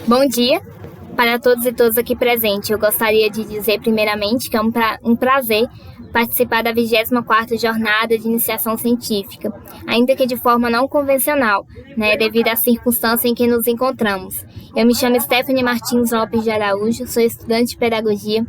Bom dia para todos e todas aqui presentes. Eu gostaria de dizer primeiramente que é um prazer participar da 24ª Jornada de Iniciação Científica, ainda que de forma não convencional, devido à circunstância em que nos encontramos. Eu me chamo Stephanie Martins Lopes de Araújo, sou estudante de Pedagogia,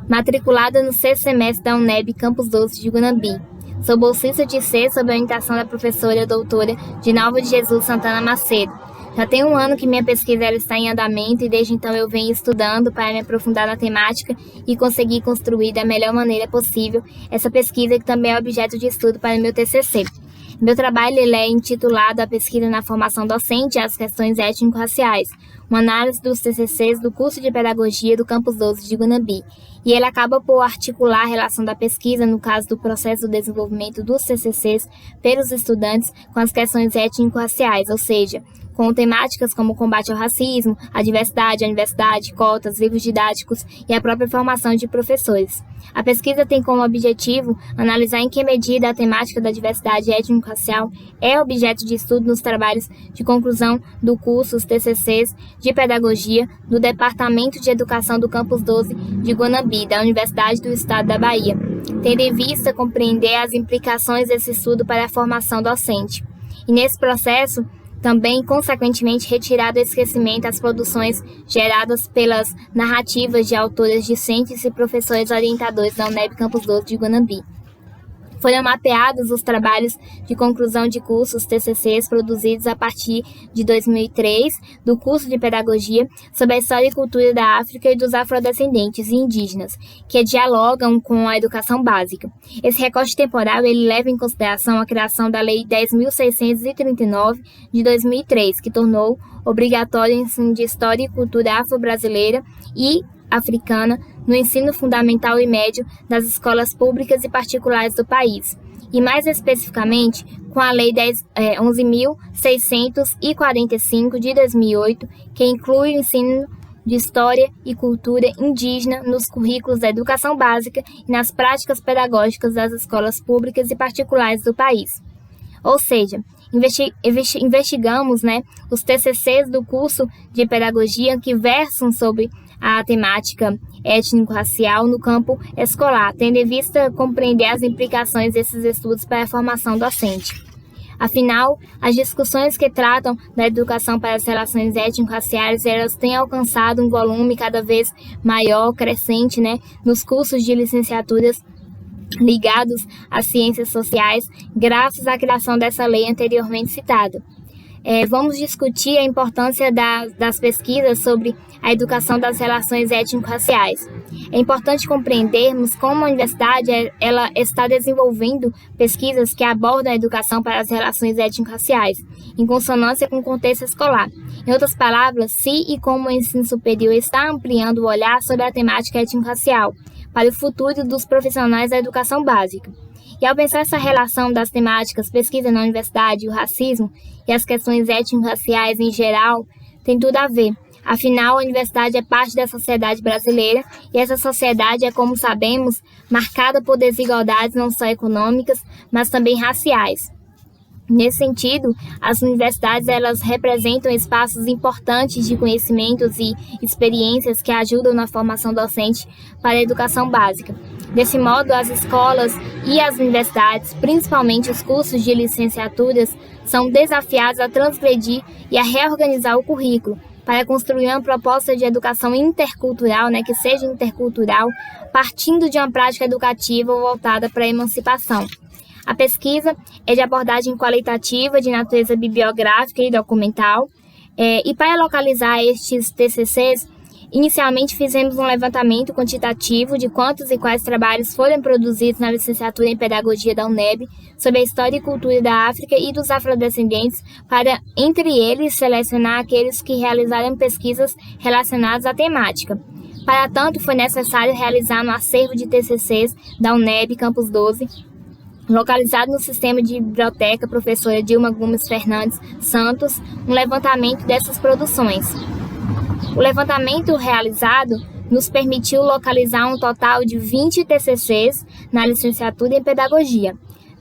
matriculada no 6º semestre da UNEB Campus Doce de Guanambi. Sou bolsista de C sob a orientação da professora doutora Dinalva de Jesus Santana Macedo. Já tem um ano que minha pesquisa está em andamento e desde então eu venho estudando para me aprofundar na temática e conseguir construir da melhor maneira possível essa pesquisa que também é objeto de estudo para o meu TCC. Meu trabalho é intitulado A Pesquisa na Formação Docente e as Questões Étnico-Raciais, uma análise dos TCCs do curso de Pedagogia do Campus 12 de Guanambi. E ele acaba por articular a relação da pesquisa, no caso do processo do desenvolvimento dos TCCs pelos estudantes, com as questões étnico-raciais, ou seja, com temáticas como o combate ao racismo, a diversidade, a universidade, cotas, livros didáticos e a própria formação de professores. A pesquisa tem como objetivo analisar em que medida a temática da diversidade étnico-racial é objeto de estudo nos trabalhos de conclusão do curso, os TCCs, de Pedagogia do Departamento de Educação do Campus 12 de Guanambi, da Universidade do Estado da Bahia, tendo em vista compreender as implicações desse estudo para a formação docente. E nesse processo, também, consequentemente, retirar do esquecimento as produções geradas pelas narrativas de autores discentes e professores orientadores da UNEB Campus 12 de Guanambi. Foram mapeados os trabalhos de conclusão de cursos TCCs produzidos a partir de 2003 do curso de Pedagogia sobre a história e cultura da África e dos afrodescendentes e indígenas, que dialogam com a educação básica. Esse recorte temporal ele leva em consideração a criação da Lei 10.639 de 2003, que tornou obrigatório o ensino de história e cultura afro-brasileira e africana no ensino fundamental e médio das escolas públicas e particulares do país, e mais especificamente com a Lei 11.645 de 2008, que inclui o ensino de história e cultura indígena nos currículos da educação básica e nas práticas pedagógicas das escolas públicas e particulares do país. Ou seja, investigamos os TCCs do curso de Pedagogia que versam sobre a temática étnico-racial no campo escolar, tendo em vista compreender as implicações desses estudos para a formação docente. Afinal, as discussões que tratam da educação para as relações étnico-raciais, elas têm alcançado um volume cada vez maior, crescente, nos cursos de licenciaturas ligados às ciências sociais, graças à criação dessa lei anteriormente citada. Vamos discutir a importância das pesquisas sobre a educação das relações étnico-raciais. É importante compreendermos como a universidade ela está desenvolvendo pesquisas que abordam a educação para as relações étnico-raciais, em consonância com o contexto escolar. Em outras palavras, se e como o ensino superior está ampliando o olhar sobre a temática étnico-racial para o futuro dos profissionais da educação básica. E ao pensar essa relação das temáticas pesquisa na universidade, o racismo e as questões étnico-raciais em geral, tem tudo a ver. Afinal, a universidade é parte da sociedade brasileira e essa sociedade é, como sabemos, marcada por desigualdades não só econômicas, mas também raciais. Nesse sentido, as universidades elas representam espaços importantes de conhecimentos e experiências que ajudam na formação docente para a educação básica. Desse modo, as escolas e as universidades, principalmente os cursos de licenciaturas, são desafiados a transgredir e a reorganizar o currículo para construir uma proposta de educação intercultural, que seja intercultural, partindo de uma prática educativa voltada para a emancipação. A pesquisa é de abordagem qualitativa, de natureza bibliográfica e documental, e para localizar estes TCCs, inicialmente fizemos um levantamento quantitativo de quantos e quais trabalhos foram produzidos na licenciatura em Pedagogia da UNEB sobre a história e cultura da África e dos afrodescendentes, para, entre eles, selecionar aqueles que realizaram pesquisas relacionadas à temática. Para tanto, foi necessário realizar no acervo de TCCs da UNEB Campus 12, localizado no sistema de biblioteca professora Dilma Gomes Fernandes Santos, um levantamento dessas produções. O levantamento realizado nos permitiu localizar um total de 20 TCCs na licenciatura em Pedagogia,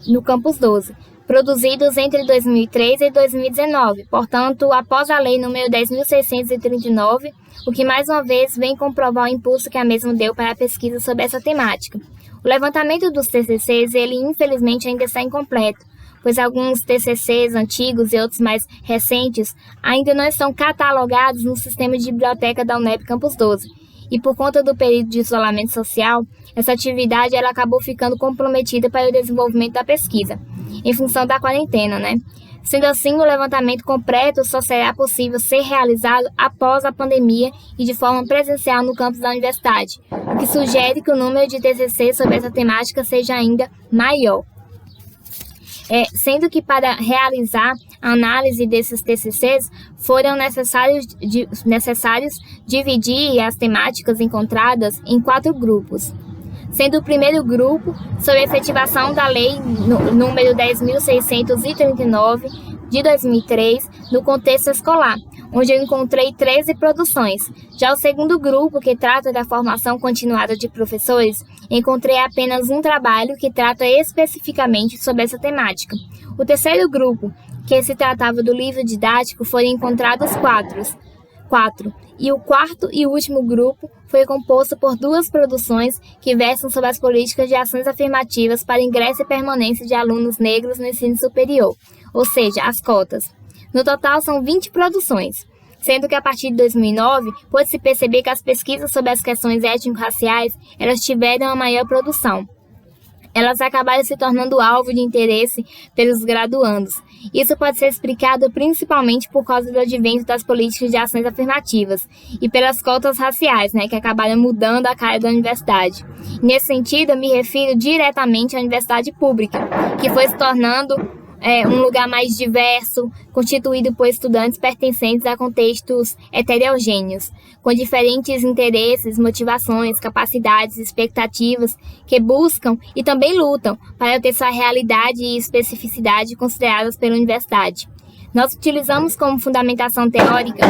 no Campus 12, produzidos entre 2003 e 2019, portanto, após a Lei nº 10.639, o que mais uma vez vem comprovar o impulso que a mesma deu para a pesquisa sobre essa temática. O levantamento dos TCCs, ele infelizmente ainda está incompleto, pois alguns TCCs antigos e outros mais recentes ainda não estão catalogados no sistema de biblioteca da UNEB Campus 12. E por conta do período de isolamento social, essa atividade ela acabou ficando comprometida para o desenvolvimento da pesquisa, em função da quarentena, né? Sendo assim, o levantamento completo só será possível ser realizado após a pandemia e de forma presencial no campus da universidade, o que sugere que o número de TCC sobre essa temática seja ainda maior. Sendo que para realizar a análise desses TCCs foram necessários dividir as temáticas encontradas em 4 grupos, sendo o primeiro grupo sobre a efetivação da Lei nº 10.639 de 2003 no contexto escolar, onde eu encontrei 13 produções. Já o segundo grupo, que trata da formação continuada de professores, encontrei apenas um trabalho que trata especificamente sobre essa temática. O terceiro grupo, que se tratava do livro didático, foram encontrados 4. E o quarto e último grupo foi composto por 2 produções que versam sobre as políticas de ações afirmativas para ingresso e permanência de alunos negros no ensino superior, ou seja, as cotas. No total, são 20 produções, sendo que a partir de 2009, pôde-se perceber que as pesquisas sobre as questões étnico-raciais elas tiveram a maior produção. Elas acabaram se tornando alvo de interesse pelos graduandos. Isso pode ser explicado principalmente por causa do advento das políticas de ações afirmativas e pelas cotas raciais, que acabaram mudando a cara da universidade. Nesse sentido, eu me refiro diretamente à universidade pública, que foi se tornando um lugar mais diverso, constituído por estudantes pertencentes a contextos heterogêneos, com diferentes interesses, motivações, capacidades, expectativas, que buscam e também lutam para ter sua realidade e especificidade consideradas pela universidade. Nós utilizamos como fundamentação teórica,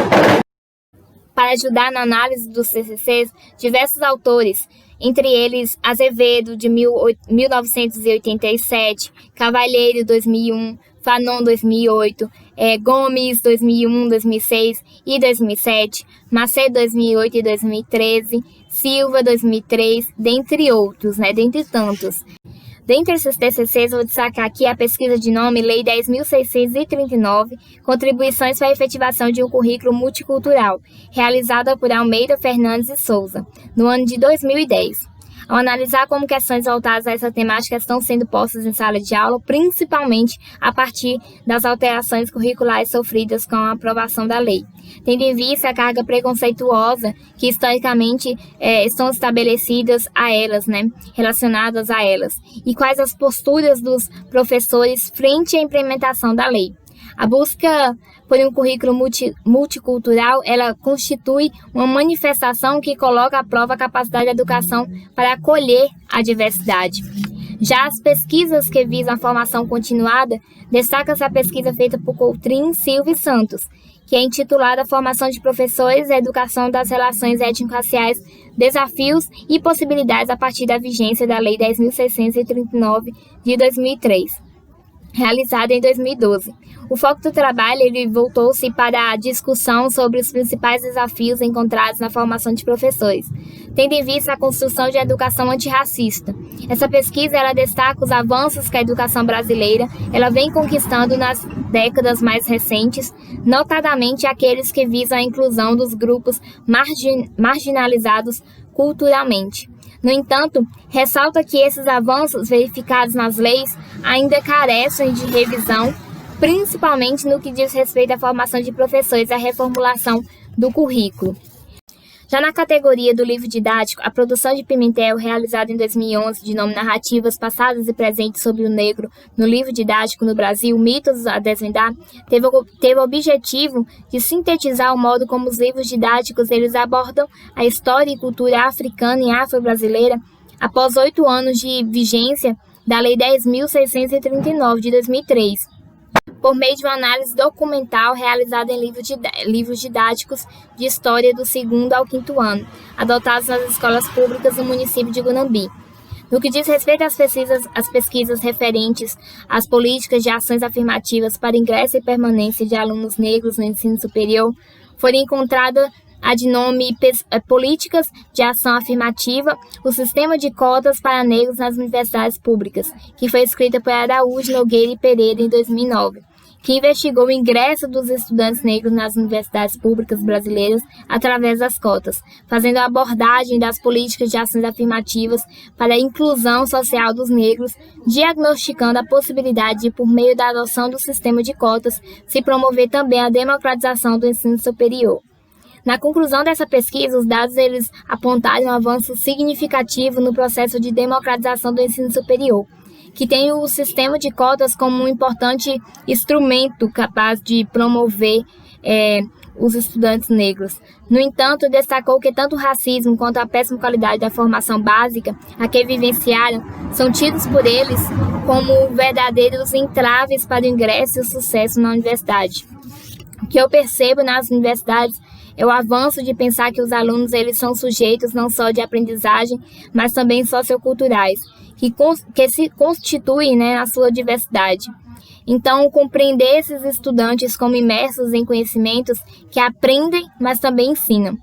para ajudar na análise dos TCCs, diversos autores, entre eles Azevedo, de 1987, Cavalheiro, 2001, Fanon, 2008, Gomes, 2001, 2006 e 2007, Macedo, 2008 e 2013, Silva, 2003, dentre outros, dentre tantos. Dentre esses TCCs, vou destacar aqui a pesquisa de nome Lei 10.639, Contribuições para a efetivação de um currículo multicultural, realizada por Almeida Fernandes e Souza, no ano de 2010. Ao analisar como questões voltadas a essa temática estão sendo postas em sala de aula, principalmente a partir das alterações curriculares sofridas com a aprovação da lei, tendo em vista a carga preconceituosa que historicamente estão estabelecidas a elas, relacionadas a elas, e quais as posturas dos professores frente à implementação da lei. A busca por um currículo multicultural, ela constitui uma manifestação que coloca à prova a capacidade da educação para acolher a diversidade. Já as pesquisas que visam a formação continuada, destaca-se a pesquisa feita por Coutrin, Silva e Santos, que é intitulada Formação de Professores e Educação das Relações Étnico-Raciais, Desafios e Possibilidades a partir da vigência da Lei 10.639 de 2003. Realizada em 2012. O foco do trabalho voltou-se para a discussão sobre os principais desafios encontrados na formação de professores, tendo em vista a construção de educação antirracista. Essa pesquisa ela destaca os avanços que a educação brasileira ela vem conquistando nas décadas mais recentes, notadamente aqueles que visam a inclusão dos grupos marginalizados culturalmente. No entanto, ressalta que esses avanços verificados nas leis ainda carecem de revisão, principalmente no que diz respeito à formação de professores e à reformulação do currículo. Já na categoria do livro didático, a produção de Pimentel, realizada em 2011, de nome Narrativas Passadas e Presentes sobre o Negro no livro didático no Brasil, Mitos a Desvendar, teve o objetivo de sintetizar o modo como os livros didáticos eles abordam a história e cultura africana e afro-brasileira após 8 anos de vigência da Lei 10.639, de 2003. Por meio de uma análise documental realizada em livros didáticos de história do 2º ao 5º ano, adotados nas escolas públicas do município de Gunambi. No que diz respeito às pesquisas referentes às políticas de ações afirmativas para ingresso e permanência de alunos negros no ensino superior, foi encontrada a de nome Políticas de Ação Afirmativa, o Sistema de Cotas para Negros nas Universidades Públicas, que foi escrita por Araújo Nogueira e Pereira em 2009. Que investigou o ingresso dos estudantes negros nas universidades públicas brasileiras através das cotas, fazendo a abordagem das políticas de ações afirmativas para a inclusão social dos negros, diagnosticando a possibilidade de, por meio da adoção do sistema de cotas, se promover também a democratização do ensino superior. Na conclusão dessa pesquisa, os dados eles apontaram um avanço significativo no processo de democratização do ensino superior, que tem o sistema de cotas como um importante instrumento capaz de promover os estudantes negros. No entanto, destacou que tanto o racismo quanto a péssima qualidade da formação básica a que vivenciaram são tidos por eles como verdadeiros entraves para o ingresso e o sucesso na universidade. O que eu percebo nas universidades é o avanço de pensar que os alunos eles são sujeitos não só de aprendizagem, mas também socioculturais, que se constituem, na sua diversidade. Então, compreender esses estudantes como imersos em conhecimentos que aprendem, mas também ensinam.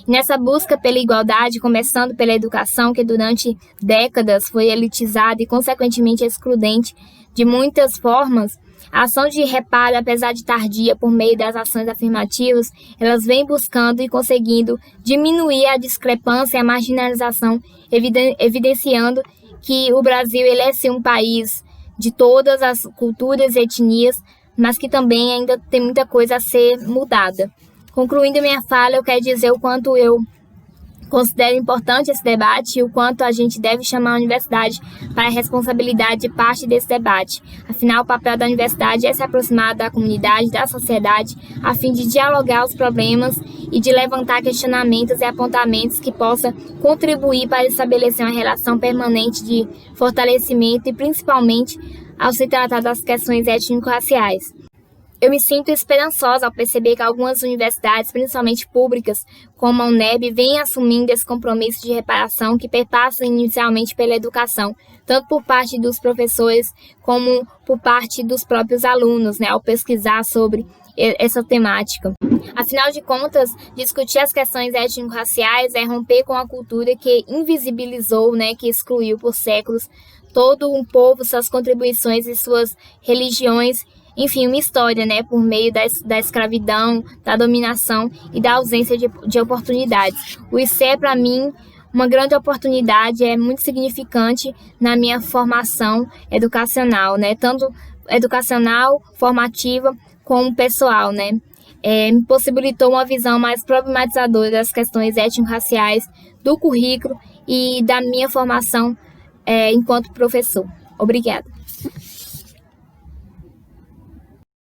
E nessa busca pela igualdade, começando pela educação, que durante décadas foi elitizada e, consequentemente, excludente de muitas formas, a ação de reparo, apesar de tardia por meio das ações afirmativas, elas vêm buscando e conseguindo diminuir a discrepância e a marginalização, evidenciando que o Brasil ele é sim um país de todas as culturas e etnias, mas que também ainda tem muita coisa a ser mudada. Concluindo minha fala, eu quero dizer o quanto eu considero importante esse debate e o quanto a gente deve chamar a universidade para a responsabilidade de parte desse debate. Afinal, o papel da universidade é se aproximar da comunidade, da sociedade, a fim de dialogar os problemas e de levantar questionamentos e apontamentos que possam contribuir para estabelecer uma relação permanente de fortalecimento e, principalmente, ao se tratar das questões étnico-raciais. Eu me sinto esperançosa ao perceber que algumas universidades, principalmente públicas, como a UNEB, vêm assumindo esse compromisso de reparação que perpassa inicialmente pela educação, tanto por parte dos professores como por parte dos próprios alunos, ao pesquisar sobre essa temática. Afinal de contas, discutir as questões étnico-raciais é romper com a cultura que invisibilizou, que excluiu por séculos todo um povo, suas contribuições e suas religiões. Enfim, uma história, por meio da escravidão, da dominação e da ausência de oportunidades. O IC é, para mim, uma grande oportunidade, é muito significante na minha formação educacional, tanto educacional, formativa, como pessoal, me possibilitou uma visão mais problematizadora das questões étnico-raciais, do currículo e da minha formação enquanto professor. Obrigada.